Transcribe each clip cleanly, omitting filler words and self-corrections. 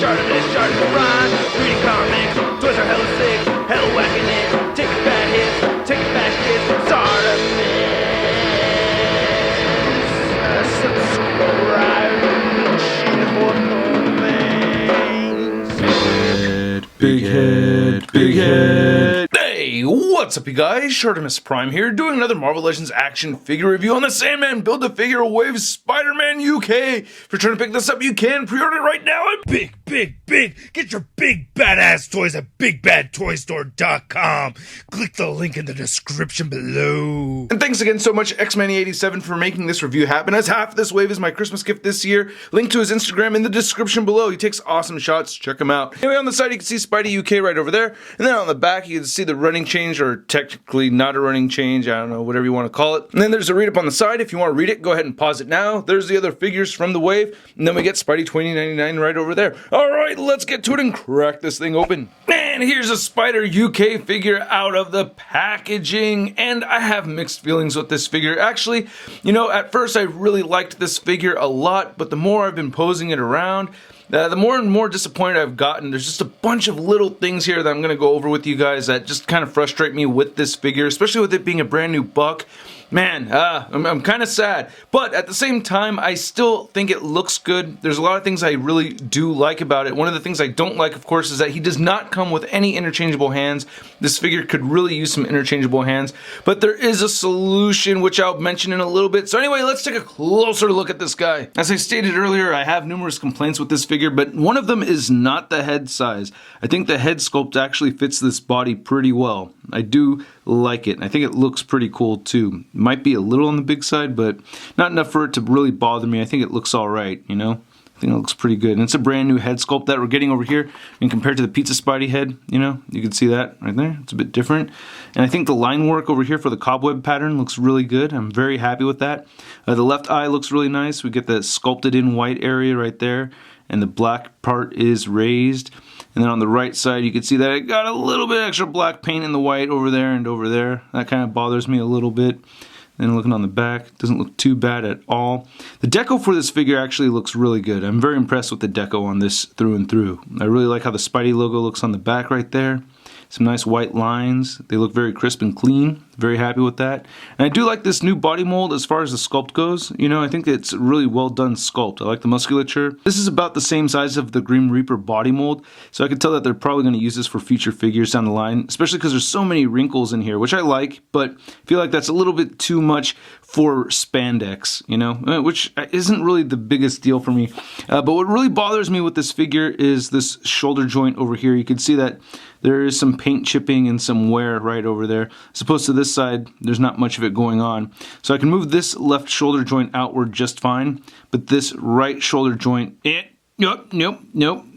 ShartimusPrime, reading comics, toys are hella sick, hella whacking it, taking bad hits, taking bad shits, Shartimus, subscribe for Big head. Hey, what's up you guys? ShartimusPrime here, doing another Marvel Legends action figure review on the Sandman Build-A-Figure Wave Spider-Man UK. If you're trying to pick this up, you can pre-order it right now at Big. Get your big badass toys at BigBadToyStore.com. Click the link in the description below. And thanks again so much X-Mani87 for making this review happen, as half this wave is my Christmas gift this year. Link to his Instagram in the description below. He takes awesome shots, check him out. Anyway, on the side you can see Spidey UK right over there, and then on the back you can see the running change, or technically not a running change, I don't know, whatever you want to call it. And then there's a read up on the side. If you want to read it, go ahead and pause it now. There's the other figures from the wave, and then we get Spidey 2099 right over there. Alright, let's get to it and crack this thing open. And here's a Spider UK figure out of the packaging, and I have mixed feelings with this figure. Actually, you know, at first I really liked this figure a lot, but the more I've been posing it around, the more and more disappointed I've gotten. There's just a bunch of little things here that I'm going to go over with you guys that just kind of frustrate me with this figure, especially with it being a brand new buck. Man, I'm kind of sad, but at the same time, I still think it looks good. There's a lot of things I really do like about it. One of the things I don't like, of course, is that he does not come with any interchangeable hands. This figure could really use some interchangeable hands, but there is a solution, which I'll mention in a little bit. So anyway, let's take a closer look at this guy. As I stated earlier, I have numerous complaints with this figure, but one of them is not the head size. I think the head sculpt actually fits this body pretty well. I do like it. I think it looks pretty cool too. Might be a little on the big side, but not enough for it to really bother me. I think it looks all right, you know? I think it looks pretty good. And it's a brand new head sculpt that we're getting over here. And compared to the Pizza Spidey head, you know, you can see that right there. It's a bit different. And I think the line work over here for the cobweb pattern looks really good. I'm very happy with that. The left eye looks really nice. We get the sculpted in white area right there. And the black part is raised. And then on the right side, you can see that it got a little bit extra black paint in the white over there and over there. That kind of bothers me a little bit. Then looking on the back, it doesn't look too bad at all. The deco for this figure actually looks really good. I'm very impressed with the deco on this through and through. I really like how the Spidey logo looks on the back right there. Some nice white lines. They look very crisp and clean. Very happy with that. And I do like this new body mold as far as the sculpt goes. You know, I think it's a really well done sculpt. I like the musculature. This is about the same size of the Grim Reaper body mold, so I can tell that they're probably going to use this for future figures down the line, especially because there's so many wrinkles in here, which I like, but I feel like that's a little bit too much for spandex, you know, which isn't really the biggest deal for me. But what really bothers me with this figure is this shoulder joint over here. You can see that there is some paint chipping and some wear right over there, as opposed to this side, there's not much of it going on. So I can move this left shoulder joint outward just fine, but this right shoulder joint, nope.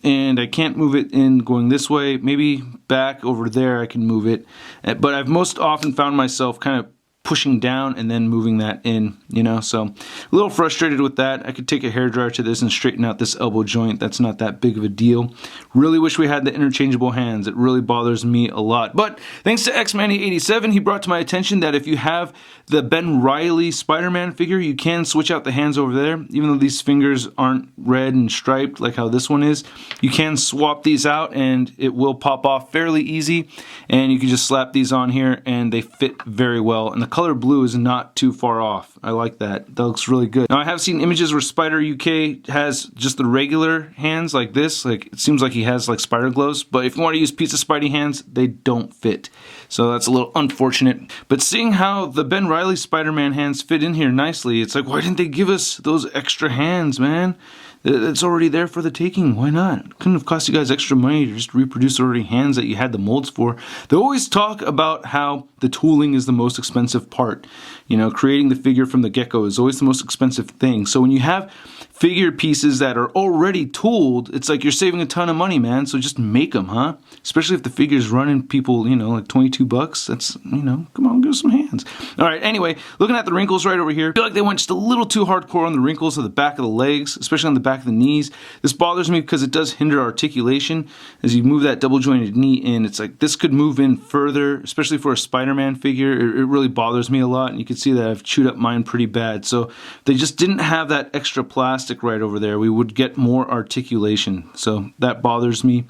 And I can't move it in going this way. Maybe back over there I can move it. But I've most often found myself kind of pushing down and then moving that in, you know, so a little frustrated with that. I could take a hairdryer to this and straighten out this elbow joint. That's not that big of a deal. Really wish we had the interchangeable hands. It really bothers me a lot. But thanks to X-Mani87, he brought to my attention that if you have the Ben Reilly Spider-Man figure, you can switch out the hands over there. Even though these fingers aren't red and striped like how this one is, you can swap these out and it will pop off fairly easy. And you can just slap these on here and they fit very well. And the color blue is not too far off. I like that. That looks really good. Now I have seen images where Spider UK has just the regular hands like this. Like it seems like he has like spider gloves, but if you want to use Pizza Spidey hands, they don't fit. So that's a little unfortunate. But seeing how the Ben Reilly Spider-Man hands fit in here nicely, it's like, why didn't they give us those extra hands, man? It's already there for the taking. Why not? It couldn't have cost you guys extra money to just reproduce already hands that you had the molds for. They always talk about how the tooling is the most expensive part. You know, creating the figure from the get-go is always the most expensive thing. So when you have figure pieces that are already tooled, it's like you're saving a ton of money, man. So just make them, huh? Especially if the figure's running people, you know, like 22 bucks. That's, you know, come on, give us some hands. All right, anyway, looking at the wrinkles right over here, I feel like they went just a little too hardcore on the wrinkles of the back of the legs, especially on the back of the knees. This bothers me because it does hinder articulation. As you move that double jointed knee in, it's like this could move in further, especially for a Spider-Man figure. It really bothers me a lot, and you can see that I've chewed up mine pretty bad. So they just didn't have that extra plastic plastic right over there, we would get more articulation. So that bothers me.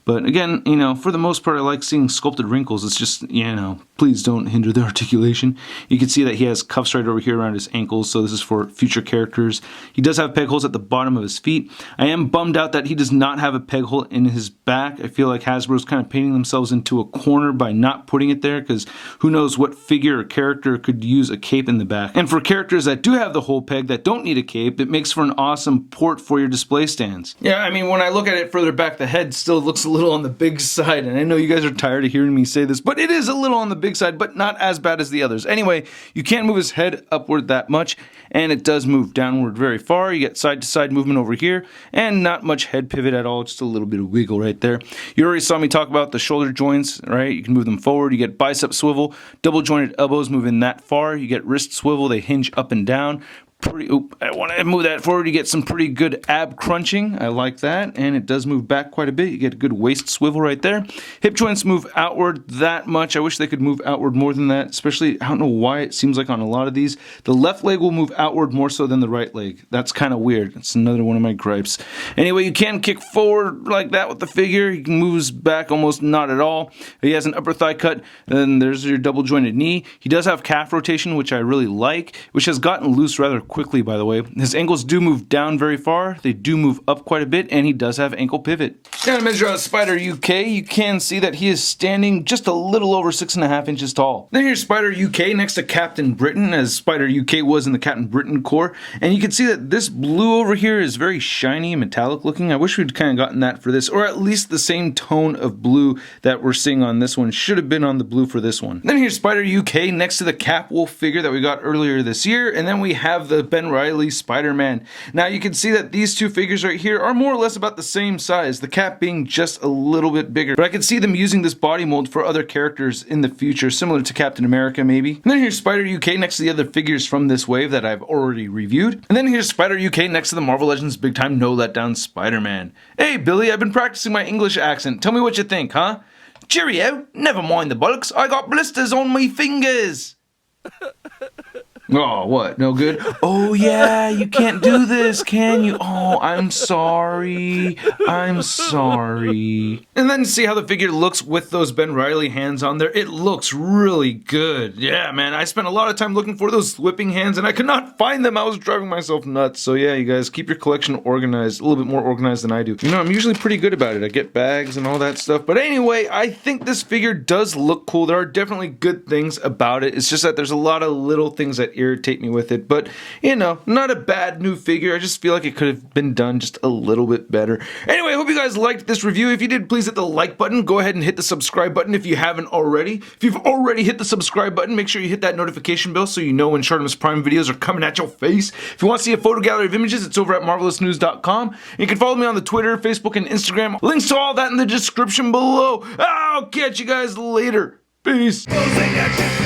But again, you know, for the most part, I like seeing sculpted wrinkles. It's just, you know, please don't hinder the articulation. You can see that he has cuffs right over here around his ankles, so this is for future characters. He does have peg holes at the bottom of his feet. I am bummed out that he does not have a peg hole in his back. I feel like Hasbro's kind of painting themselves into a corner by not putting it there, because who knows what figure or character could use a cape in the back. And for characters that do have the hole peg that don't need a cape, it makes for an awesome port for your display stands. Yeah, I mean, when I look at it further back, the head still looks a little on the big side, and I know you guys are tired of hearing me say this, but it is a little on the big side, but not as bad as the others. Anyway, you can't move his head upward that much, and it does move downward very far. You get side to side movement over here, and not much head pivot at all, just a little bit of wiggle right there. You already saw me talk about the shoulder joints, right? You can move them forward. You get bicep swivel, double jointed elbows moving that far. You get wrist swivel, they hinge up and down. I want to move that forward. You get some pretty good ab crunching. I like that. And it does move back quite a bit. You get a good waist swivel right there. Hip joints move outward that much. I wish they could move outward more than that, especially, I don't know why it seems like on a lot of these. The left leg will move outward more so than the right leg. That's kind of weird. It's another one of my gripes. Anyway, you can kick forward like that with the figure. He moves back almost not at all. He has an upper thigh cut. Then there's your double jointed knee. He does have calf rotation, which I really like, which has gotten loose rather quickly, by the way. His ankles do move down very far. They do move up quite a bit, and he does have ankle pivot. Now to measure out Spider UK, you can see that he is standing just a little over 6.5 inches tall. Then here's Spider UK next to Captain Britain, as Spider UK was in the Captain Britain Corps, and you can see that this blue over here is very shiny and metallic looking. I wish we'd kind of gotten that for this, or at least the same tone of blue that we're seeing on this one should have been on the blue for this one. Then here's Spider UK next to the Cap Wolf figure that we got earlier this year, and then we have the Ben Reilly Spider-Man. Now you can see that these two figures right here are more or less about the same size, the Cap being just a little bit bigger. But I can see them using this body mold for other characters in the future, similar to Captain America maybe. And then here's Spider UK next to the other figures from this wave that I've already reviewed. And then here's Spider UK next to the Marvel Legends Big Time No Letdown Spider-Man. Hey Billy, I've been practicing my English accent. Tell me what you think, huh? Cheerio, never mind the bollocks, I got blisters on me fingers. Oh, what? No good? Oh, yeah, you can't do this, can you? Oh, I'm sorry. I'm sorry. And then see how the figure looks with those Ben Reilly hands on there. It looks really good. Yeah, man, I spent a lot of time looking for those whipping hands, and I could not find them. I was driving myself nuts. So, yeah, you guys, keep your collection organized, a little bit more organized than I do. You know, I'm usually pretty good about it. I get bags and all that stuff. But anyway, I think this figure does look cool. There are definitely good things about it. It's just that there's a lot of little things that irritate me with it, but you know, not a bad new figure. I just feel like it could have been done just a little bit better. Anyway, I hope you guys liked this review. If you did, please hit the like button. Go ahead and hit the subscribe button if you haven't already. If you've already hit the subscribe button, make sure you hit that notification bell so you know when Shartimus Prime videos are coming at your face. If you want to see a photo gallery of images, it's over at marvelousnews.com. And you can follow me on the Twitter, Facebook, and Instagram. Links to all that in the description below. I'll catch you guys later. Peace. Closing action.